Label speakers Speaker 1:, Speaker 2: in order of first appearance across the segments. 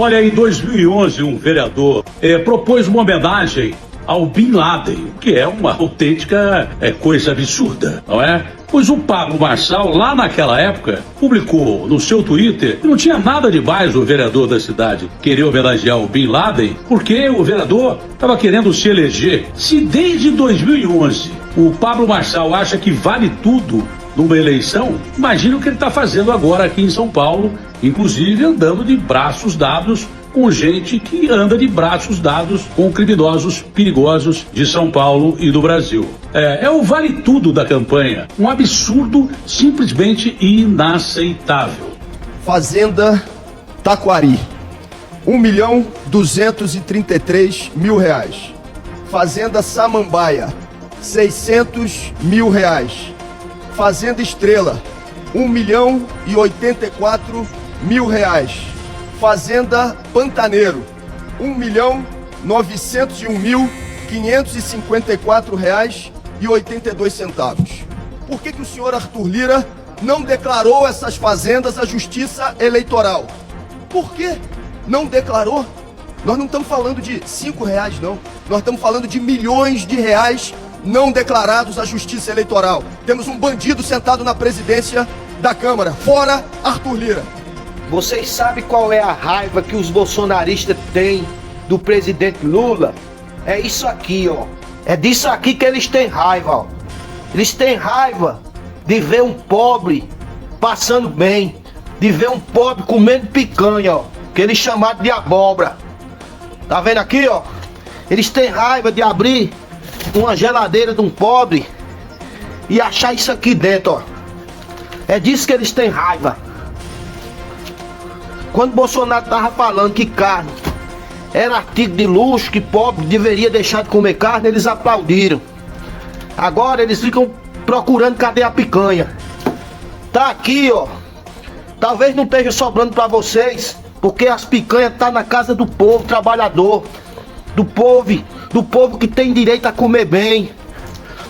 Speaker 1: Olha, em 2011, um vereador propôs uma homenagem ao Bin Laden, que é uma autêntica coisa absurda, não é? Pois o Pablo Marçal, lá naquela época, publicou no seu Twitter que não tinha nada demais o vereador da cidade querer homenagear o Bin Laden, porque o vereador estava querendo se eleger. Se desde 2011 o Pablo Marçal acha que vale tudo numa eleição, imagina o que ele está fazendo agora aqui em São Paulo, inclusive andando de braços dados com gente que anda de braços dados com criminosos perigosos de São Paulo e do Brasil. É o vale tudo da campanha, um absurdo simplesmente inaceitável.
Speaker 2: Fazenda Taquari, R$1.233.000. Fazenda Samambaia, R$600.000. Fazenda Estrela, R$1.084.000. Fazenda Pantaneiro, R$1.901.554,82. Por que o senhor Arthur Lira não declarou essas fazendas à Justiça Eleitoral? Por que não declarou? Nós não estamos falando de R$5, não. Nós estamos falando de milhões de reais não declarados à Justiça Eleitoral. Temos um bandido sentado na presidência da Câmara. Fora Arthur Lira.
Speaker 3: Vocês sabem qual é a raiva que os bolsonaristas têm do presidente Lula? É isso aqui, ó. É disso aqui que eles têm raiva, ó. Eles têm raiva de ver um pobre passando bem, de ver um pobre comendo picanha, ó, que eles chamaram de abóbora. Tá vendo aqui, ó? Eles têm raiva de abrir uma geladeira de um pobre e achar isso aqui dentro, ó. É disso que eles têm raiva. Quando Bolsonaro tava falando que carne era artigo de luxo, que pobre deveria deixar de comer carne, eles aplaudiram. Agora eles ficam procurando cadê a picanha. Tá aqui, ó. Talvez não esteja sobrando pra vocês, porque as picanhas tá na casa do povo trabalhador, do povo que tem direito a comer bem.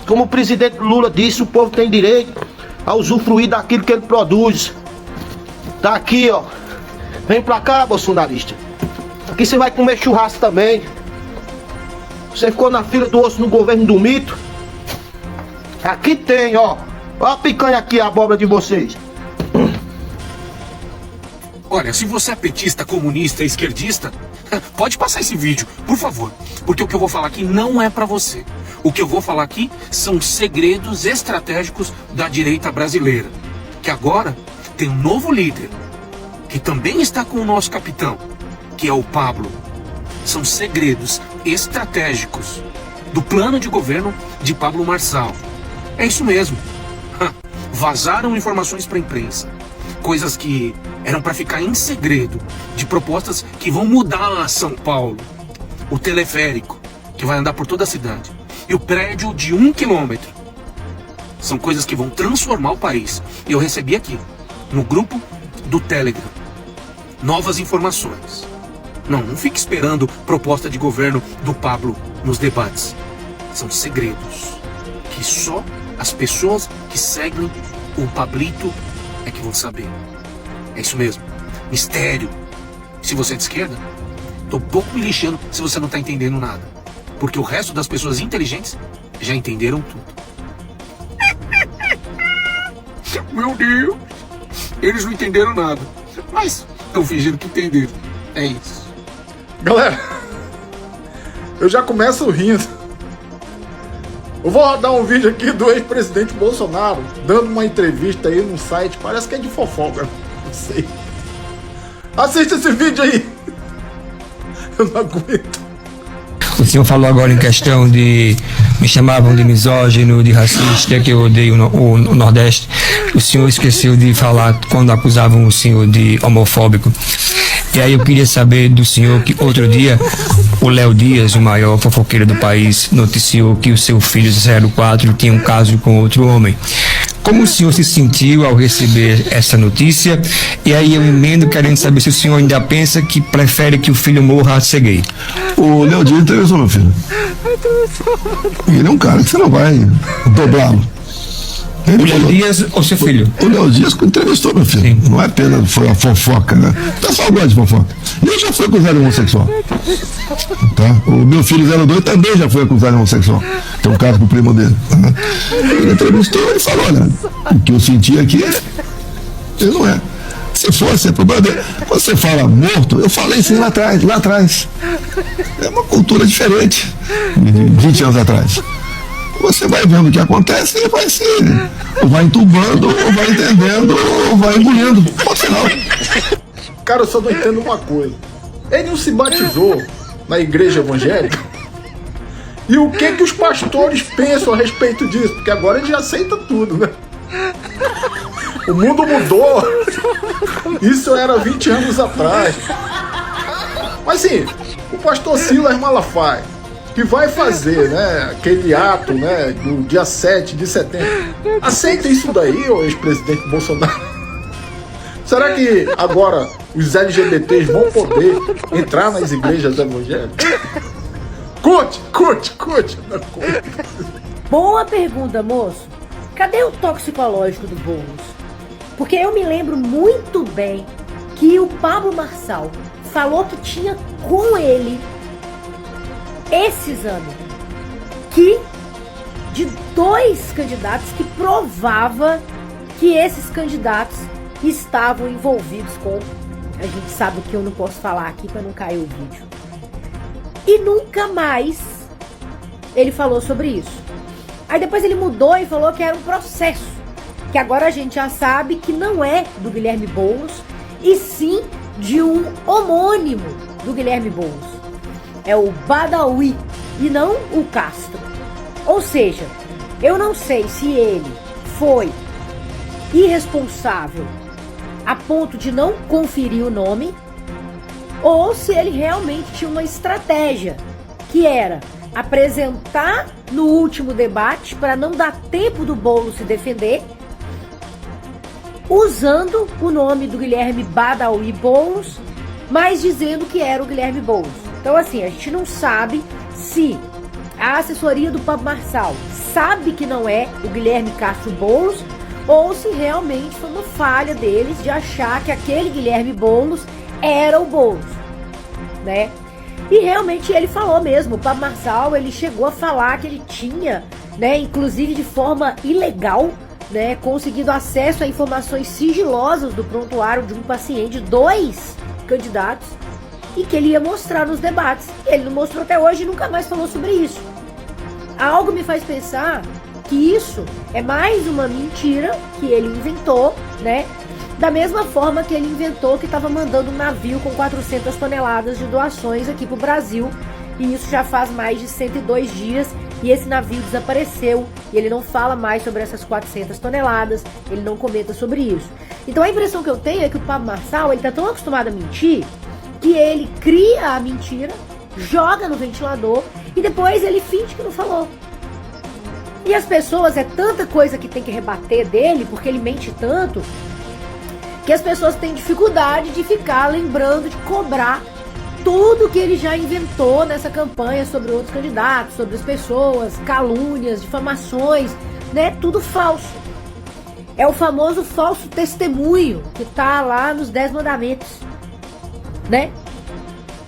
Speaker 3: Como o presidente Lula disse, o povo tem direito a usufruir daquilo que ele produz. Tá aqui, ó. Vem pra cá, bolsonarista. Aqui você vai comer churrasco também. Você ficou na fila do osso no governo do mito. Aqui tem, ó. Ó a picanha aqui, a abóbora de vocês.
Speaker 4: Olha, se você é petista, comunista, esquerdista, pode passar esse vídeo, por favor. Porque o que eu vou falar aqui não é pra você. O que eu vou falar aqui são segredos estratégicos da direita brasileira. Que agora tem um novo líder, que também está com o nosso capitão, que é o Pablo. São segredos estratégicos do plano de governo de Pablo Marçal. É isso mesmo. Vazaram informações para a imprensa, coisas que eram para ficar em segredo, de propostas que vão mudar São Paulo. O teleférico, que vai andar por toda a cidade, e o prédio de 1 quilômetro. São coisas que vão transformar o país. E eu recebi aqui, no grupo do Telegram, novas informações. Não fique esperando proposta de governo do Pablo nos debates. São segredos que só as pessoas que seguem o Pablito é que vão saber. É isso mesmo, mistério. Se você é de esquerda, tô pouco me lixando se você não tá entendendo nada, porque o resto das pessoas inteligentes já entenderam tudo. Meu Deus, eles não entenderam nada, mas estão fingindo que entenderam. É isso.
Speaker 5: Galera, eu já começo rindo. Eu vou rodar um vídeo aqui do ex-presidente Bolsonaro dando uma entrevista aí num site, parece que é de fofoca, não sei. Assista esse vídeo aí. Eu não aguento.
Speaker 6: O senhor falou agora em questão de... me chamavam de misógino, de racista, que eu odeio o Nordeste. O senhor esqueceu de falar quando acusavam o senhor de homofóbico. E aí eu queria saber do senhor que outro dia o Léo Dias, o maior fofoqueiro do país, noticiou que o seu filho 04 tinha um caso com outro homem. Como o senhor se sentiu ao receber essa notícia? E aí eu emendo querendo saber se o senhor ainda pensa que prefere que o filho morra a ser gay.
Speaker 7: O Léo Dias interessou, meu filho. Ele é um cara que você não vai dobrá-lo.
Speaker 6: O Léo Dias ou seu filho?
Speaker 7: O Léo Dias que entrevistou meu filho.
Speaker 6: Sim.
Speaker 7: Não é apenas foi uma fofoca, né? O pessoal gosta de fofoca. Eu já fui acusado de homossexual. Tá? O meu filho 02 também já foi acusado de homossexual. Tem um caso com o primo dele. Né? Ele entrevistou e falou, olha, o que eu senti aqui, ele não é. Se fosse, é problema dele. Quando você fala morto, eu falei sim lá atrás. É uma cultura diferente de 20 anos atrás. Você vai vendo o que acontece e vai se, ou vai entubando, ou vai entendendo, ou vai engolindo. Pode ser não.
Speaker 5: Cara, eu só não entendo uma coisa. Ele não se batizou na igreja evangélica? E o que os pastores pensam a respeito disso? Porque agora ele já aceita tudo, né? O mundo mudou. Isso era 20 anos atrás. Mas sim, o pastor Silas Malafaia, que vai fazer, né, aquele ato, né, no dia 7 de setembro. Aceita isso daí, ô ex-presidente Bolsonaro? Será que agora os LGBTs vão poder entrar nas igrejas evangélicas? Curte.
Speaker 8: Boa pergunta, moço. Cadê o toxicológico do Boulos? Porque eu me lembro muito bem que o Pablo Marçal falou que tinha com ele esse exame de 2 candidatos que provava que esses candidatos estavam envolvidos com, a gente sabe que eu não posso falar aqui para não cair o vídeo, e nunca mais ele falou sobre isso. Aí depois ele mudou e falou que era um processo, que agora a gente já sabe que não é do Guilherme Boulos, e sim de um homônimo do Guilherme Boulos. É o Badawi e não o Castro. Ou seja, eu não sei se ele foi irresponsável a ponto de não conferir o nome, ou se ele realmente tinha uma estratégia, que era apresentar no último debate para não dar tempo do Boulos se defender, usando o nome do Guilherme Badawi Boulos, mas dizendo que era o Guilherme Boulos. Então assim, a gente não sabe se a assessoria do Pablo Marçal sabe que não é o Guilherme Castro Boulos, ou se realmente foi uma falha deles de achar que aquele Guilherme Boulos era o Boulos, né? E realmente ele falou mesmo, o Pablo Marçal, ele chegou a falar que ele tinha, né, inclusive de forma ilegal, né, conseguido acesso a informações sigilosas do prontuário de um paciente, 2 candidatos, e que ele ia mostrar nos debates. Ele não mostrou até hoje e nunca mais falou sobre isso. Algo me faz pensar que isso é mais uma mentira que ele inventou, né? Da mesma forma que ele inventou que estava mandando um navio com 400 toneladas de doações aqui para o Brasil, e isso já faz mais de 102 dias, e esse navio desapareceu, e ele não fala mais sobre essas 400 toneladas, ele não comenta sobre isso. Então a impressão que eu tenho é que o Pablo Marçal, ele tá tão acostumado a mentir, que ele cria a mentira, joga no ventilador, e depois ele finge que não falou. E as pessoas, é tanta coisa que tem que rebater dele, porque ele mente tanto, que as pessoas têm dificuldade de ficar lembrando de cobrar tudo que ele já inventou nessa campanha sobre outros candidatos, sobre as pessoas, calúnias, difamações, né? Tudo falso. É o famoso falso testemunho que tá lá nos 10 mandamentos, né?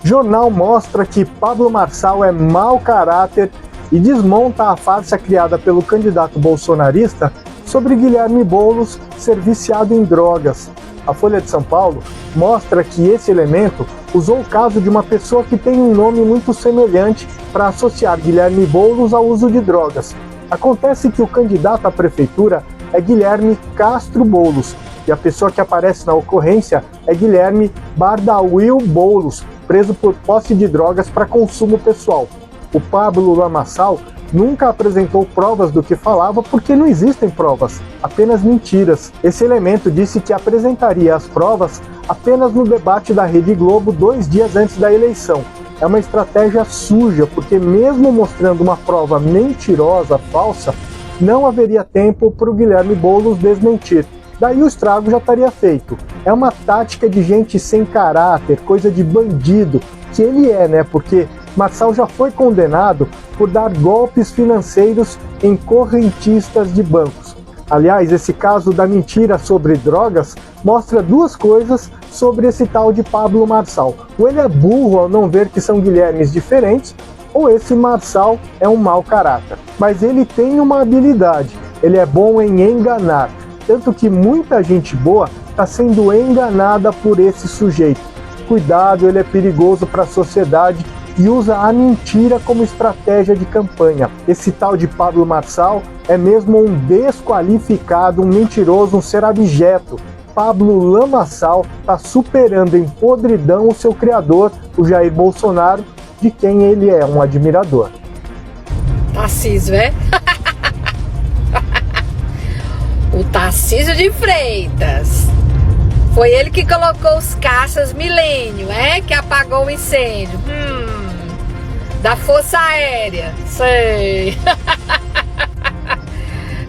Speaker 9: Jornal mostra que Pablo Marçal é mau caráter e desmonta a farsa criada pelo candidato bolsonarista sobre Guilherme Boulos ser viciado em drogas. A Folha de São Paulo mostra que esse elemento usou o caso de uma pessoa que tem um nome muito semelhante para associar Guilherme Boulos ao uso de drogas. Acontece que o candidato à prefeitura é Guilherme Castro Boulos e a pessoa que aparece na ocorrência é Guilherme Badawi Boulos, preso por posse de drogas para consumo pessoal. O Pablo Lamaçal nunca apresentou provas do que falava porque não existem provas, apenas mentiras. Esse elemento disse que apresentaria as provas apenas no debate da Rede Globo 2 dias antes da eleição. É uma estratégia suja, porque mesmo mostrando uma prova mentirosa, falsa, não haveria tempo para o Guilherme Boulos desmentir. Daí o estrago já estaria feito. É uma tática de gente sem caráter, coisa de bandido, que ele é, né? Porque Marçal já foi condenado por dar golpes financeiros em correntistas de bancos. Aliás, esse caso da mentira sobre drogas mostra duas coisas sobre esse tal de Pablo Marçal. Ou ele é burro ao não ver que são Guilhermes diferentes, ou esse Marçal é um mau caráter. Mas ele tem uma habilidade, ele é bom em enganar. Tanto que muita gente boa está sendo enganada por esse sujeito. Cuidado, ele é perigoso para a sociedade e usa a mentira como estratégia de campanha. Esse tal de Pablo Marçal é mesmo um desqualificado, um mentiroso, um ser abjeto. Pablo Lamaçal está superando em podridão o seu criador, o Jair Bolsonaro, de quem ele é um admirador.
Speaker 8: Tarcísio, é? O Tarcísio de Freitas. Foi ele que colocou os caças Milênio, que apagou o incêndio. Da Força Aérea. Sei.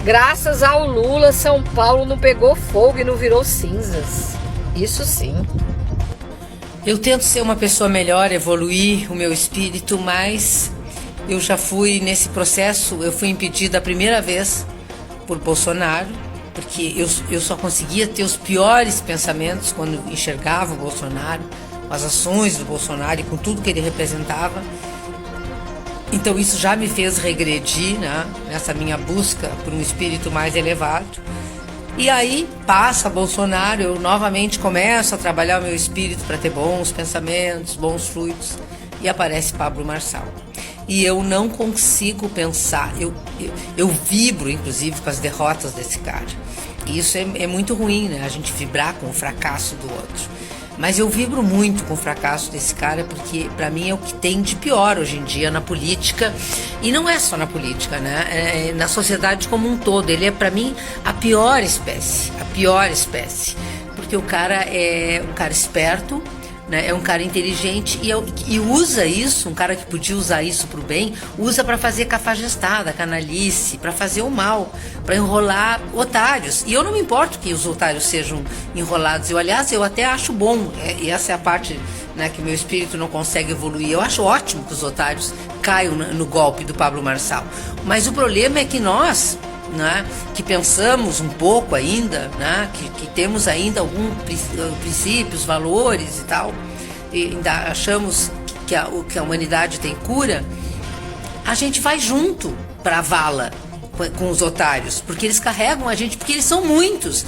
Speaker 8: Graças ao Lula, São Paulo não pegou fogo e não virou cinzas. Isso sim.
Speaker 10: Eu tento ser uma pessoa melhor, evoluir o meu espírito, mas eu já fui nesse processo, eu fui impedida a primeira vez por Bolsonaro, porque eu só conseguia ter os piores pensamentos quando enxergava o Bolsonaro, com as ações do Bolsonaro e com tudo que ele representava. Então isso já me fez regredir, né, nessa minha busca por um espírito mais elevado. E aí passa Bolsonaro, eu novamente começo a trabalhar o meu espírito para ter bons pensamentos, bons fluidos, e aparece Pablo Marçal. E eu não consigo pensar, eu vibro inclusive com as derrotas desse cara. E isso é muito ruim, né? A gente vibrar com o fracasso do outro. Mas eu vibro muito com o fracasso desse cara, porque para mim é o que tem de pior hoje em dia na política. E não é só na política, né? É na sociedade como um todo. Ele é para mim a pior espécie. Porque o cara é um cara esperto, né? É um cara inteligente e usa isso, um cara que podia usar isso pro bem, usa para fazer cafajestada, canalice, para fazer o mal, para enrolar otários. E eu não me importo que os otários sejam enrolados. Aliás, eu até acho bom, e essa é a parte, né, que o meu espírito não consegue evoluir. Eu acho ótimo que os otários caiam no golpe do Pablo Marçal. Mas o problema é que nós, né, que pensamos um pouco ainda, né, que temos ainda alguns princípios, valores e tal, e ainda achamos que a humanidade tem cura, a gente vai junto para a vala com os otários, porque eles carregam a gente, porque eles são muitos,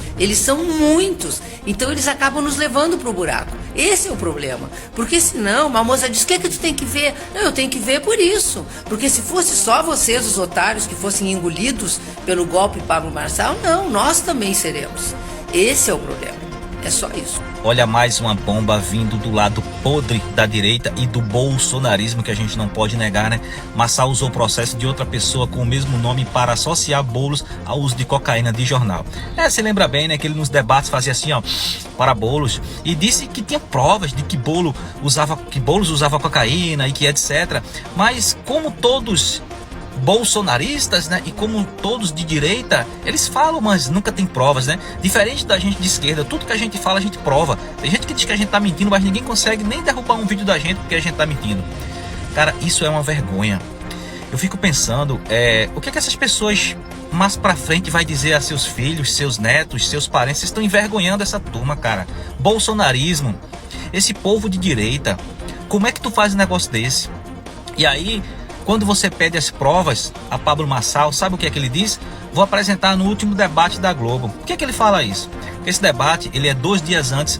Speaker 10: então eles acabam nos levando para o buraco. Esse é o problema, porque senão uma moça diz, o que tu tem que ver? Não, eu tenho que ver por isso, porque se fosse só vocês, os otários, que fossem engolidos pelo golpe Pablo Marçal, não, nós também seremos. Esse é o problema, é só isso.
Speaker 11: Olha, mais uma bomba vindo do lado podre da direita e do bolsonarismo, que a gente não pode negar, né? Marçal usou o processo de outra pessoa com o mesmo nome para associar Boulos ao uso de cocaína de jornal. Você lembra bem, né, que ele nos debates fazia assim, ó, para Boulos, e disse que tinha provas de que Boulos usava cocaína e que etc. Mas como todos bolsonaristas, né, e como todos de direita, eles falam, mas nunca tem provas, né? Diferente da gente de esquerda, tudo que a gente fala a gente prova. Tem gente que diz que a gente tá mentindo, mas ninguém consegue nem derrubar um vídeo da gente porque a gente tá mentindo. Cara, isso é uma vergonha. Eu fico pensando, o que é que essas pessoas mais pra frente vai dizer a seus filhos, seus netos, seus parentes? Vocês estão envergonhando essa turma, cara. Bolsonarismo, esse povo de direita, como é que tu faz um negócio desse? E aí, quando você pede as provas a Pablo Marçal, sabe o que é que ele diz? Vou apresentar no último debate da Globo. Por que é que ele fala isso? Porque esse debate, ele é 2 dias antes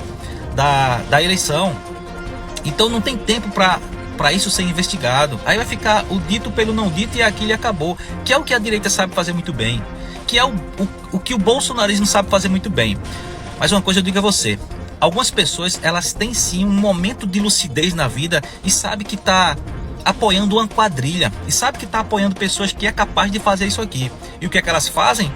Speaker 11: da eleição. Então não tem tempo para isso ser investigado. Aí vai ficar o dito pelo não dito e aquilo acabou. Que é o que a direita sabe fazer muito bem. Que é o que o bolsonarismo sabe fazer muito bem. Mas uma coisa eu digo a você. Algumas pessoas, elas têm sim um momento de lucidez na vida e sabe que está apoiando uma quadrilha, e sabe que está apoiando pessoas que é capaz de fazer isso aqui. E o que é que elas fazem?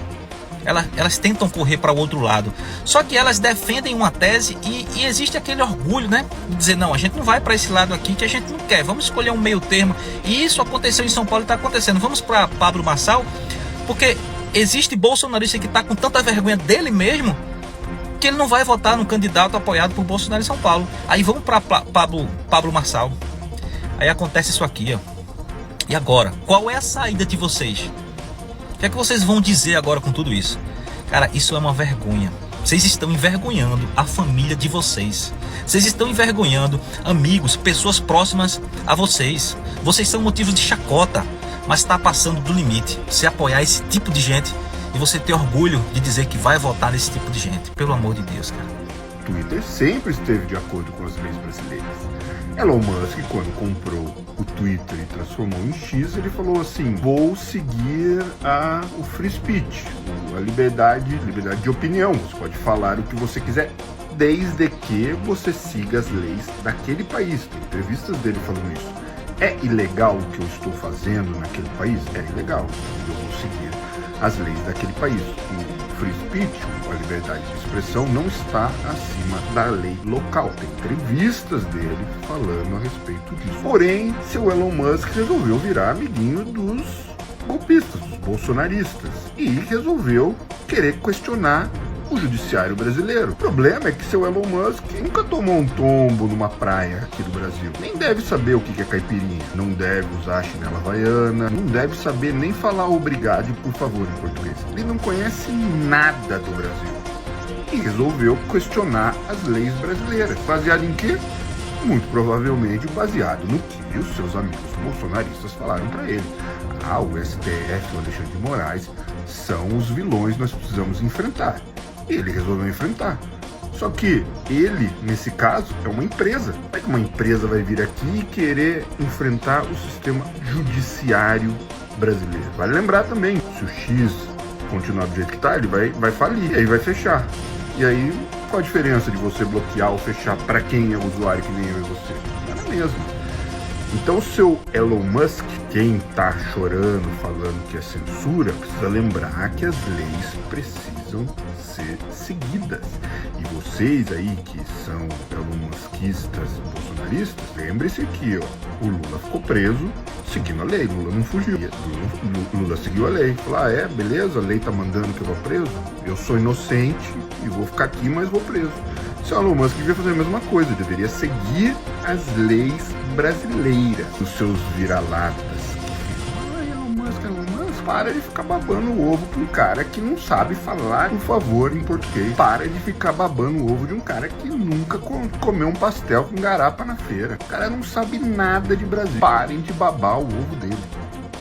Speaker 11: Elas tentam correr para o outro lado. Só que elas defendem uma tese e existe aquele orgulho, né? De dizer, não, a gente não vai para esse lado aqui que a gente não quer. Vamos escolher um meio termo. E isso aconteceu em São Paulo e está acontecendo. Vamos para Pablo Marçal, porque existe bolsonarista que está com tanta vergonha dele mesmo que ele não vai votar no candidato apoiado por Bolsonaro em São Paulo. Aí vamos para Pablo Marçal. Aí acontece isso aqui, ó. E agora? Qual é a saída de vocês? O que é que vocês vão dizer agora com tudo isso? Cara, isso é uma vergonha. Vocês estão envergonhando a família de vocês. Vocês estão envergonhando amigos, pessoas próximas a vocês. Vocês são motivos de chacota, mas está passando do limite. Você apoiar esse tipo de gente e você ter orgulho de dizer que vai votar nesse tipo de gente. Pelo amor de Deus, cara.
Speaker 12: O Twitter sempre esteve de acordo com as leis brasileiras. Elon Musk, quando comprou o Twitter e transformou em X, ele falou assim: vou seguir o free speech, a liberdade de opinião. Você pode falar o que você quiser, desde que você siga as leis daquele país. Tem entrevistas dele falando isso. É ilegal o que eu estou fazendo naquele país? É ilegal. Eu vou seguir as leis daquele país. O free speech, a liberdade de expressão, não está acima da lei local. Tem entrevistas dele falando a respeito disso. Porém, seu Elon Musk resolveu virar amiguinho dos golpistas, dos bolsonaristas, e resolveu querer questionar o judiciário brasileiro. O problema é que seu Elon Musk nunca tomou um tombo numa praia aqui do Brasil. Nem deve saber o que é caipirinha. Não deve usar chinela havaiana. Não deve saber nem falar obrigado e por favor em português. Ele não conhece nada do Brasil. E resolveu questionar as leis brasileiras. Baseado em quê? Muito provavelmente baseado no que os seus amigos bolsonaristas falaram para ele. O STF, o Alexandre de Moraes, são os vilões que nós precisamos enfrentar. Ele resolveu enfrentar. Só que ele, nesse caso, é uma empresa. Como é que uma empresa vai vir aqui e querer enfrentar o sistema judiciário brasileiro? Vale lembrar também, se o X continuar do jeito que está, ele vai falir, aí vai fechar. E aí, qual a diferença de você bloquear ou fechar para quem é usuário que nem eu e você? É a mesma. Então, seu Elon Musk, quem tá chorando, falando que é censura, precisa lembrar que as leis precisam ser seguidas. E vocês aí que são Elon Muskistas, bolsonaristas, lembre-se que o Lula ficou preso seguindo a lei. Lula não fugiu. Lula seguiu a lei. Falou, beleza, a lei tá mandando que eu vou preso. Eu sou inocente e vou ficar aqui, mas vou preso. Seu Elon Musk devia fazer a mesma coisa, deveria seguir as leis brasileiras. Os seus vira-latas que ficam, Elon Musk, para de ficar babando o ovo pra um cara que não sabe falar, por favor, em português. Para de ficar babando o ovo de um cara que nunca comeu um pastel com garapa na feira. O cara não sabe nada de Brasil. Parem de babar o ovo dele.